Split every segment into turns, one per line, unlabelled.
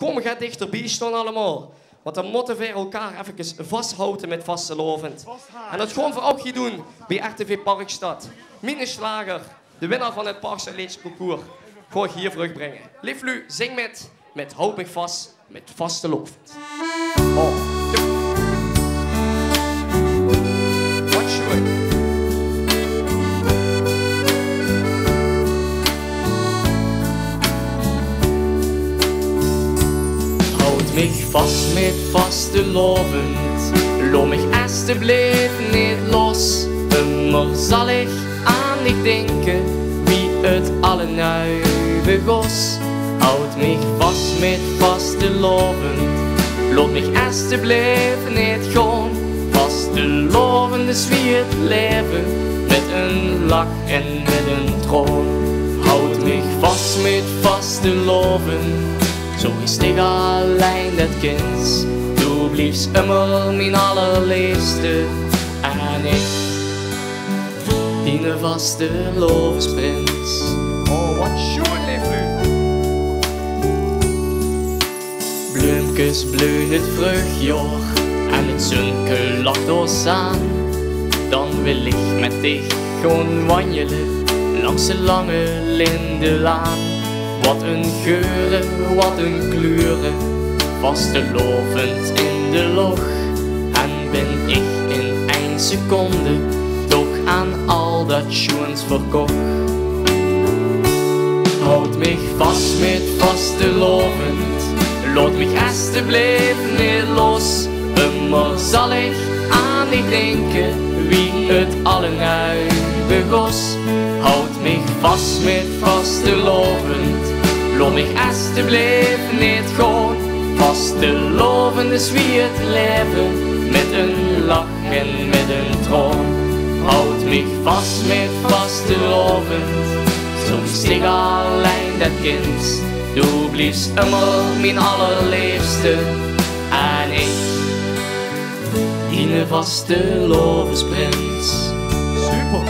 Kom, ga dichterbij staan allemaal. Want dan moeten we elkaar even vasthouden met vastelovend. En dat gewoon voor ook doen bij RTV Parkstad. Mine Slager, de winnaar van het Paarse Leedsconcours, gewoon hier terugbrengen. Lieflu, zing met Houd mich vast, met vastelovend. Oh, wat schön. Houd mich vast met vastelovend, laat mich alsjeblieft niet los. Immer zal ik aan dich denken, wie het alle nu begos. Houd mich vast met vastelovend, laat mich alsjeblieft niet gaan. Vastelovend is wie het leven, met een lach en met een troon. Houd mich vast met vastelovend, zo is ik alleen dat kind. Du blijft immer mijn allerliefste en ik, die vastelovensprins. Oh, wat schoon leeft u. Bloemkes bloeien het vruchtjaar en het zonke lacht ons aan. Dan wil ik met dich gewoon wandelen langs de lange lindenlaan. Wat een geuren, wat een kleuren, vastelovend in de log. En ben ik in 1 seconde toch aan al dat schoens verkocht. Houd mich vast met vastelovend, laat mich alsjeblieft niet los. Immer zal ik aan dich denken, wie het alle nu begos. Houd mich vast met vastelovend, laat mich alsjeblieft niet gaan. Vastelovend is wie het leven, met een lach en met een troon. Houd mich vast met vastelovend, zo is ik alleen dat kind. Du blijft immer mijn allerliefste en ik, die vastelovensprins. Super!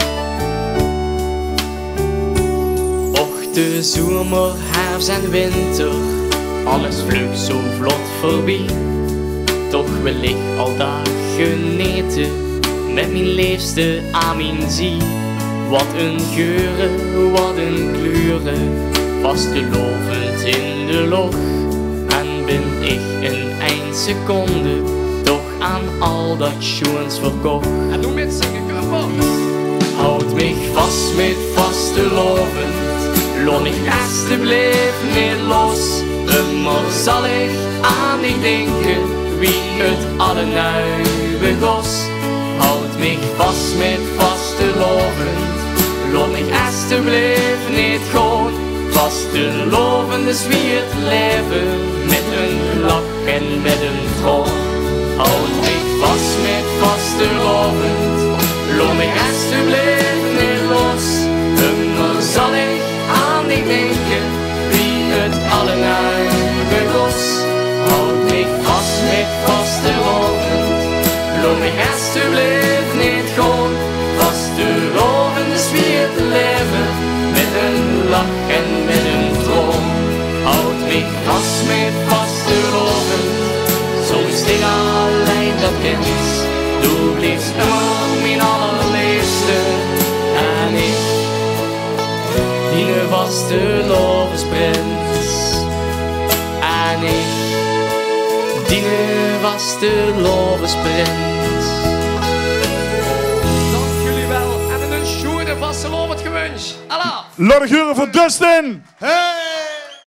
Och, de zomer, herfst en winter, alles vlucht zo vlot voorbij. Toch wil ik al daar genieten, met mijn liefste aan mijn zie. Wat een geuren, wat een kleuren, vastelovend in de log. En ben ik in 1 seconde toch aan al dat schoens verkocht. En doe met zingen, kom op! Houd mich vast met vastelovend, laat mich alsjeblieft niet los. Immer zal ik aan dich denken, wie het alle nu begos. Houd mich vast met vastelovend, laat mich alsjeblieft niet gaan. Vastelovend is wie het leven, met een lach en met een troon. Houd mich vast met vastelovend, laat mich alsjeblieft niet los. Immer zal ik aan dich denken, wie het alle nu begos. Houd mich vast met vastelovend, laat mich alsjeblieft niet gaan. Vastelovend is wie het leven, met een lach en met een troon. Houd mich vast met vastelovend, zo is ik alleen dat kind. Du blijft immer mijn allerliefste en ik, die vastelovensprins. En ik, die vastelovensprins. Dank jullie wel en een schone vastelovend gewens. Allah!
Laat ik horen voor Dustin! Hey!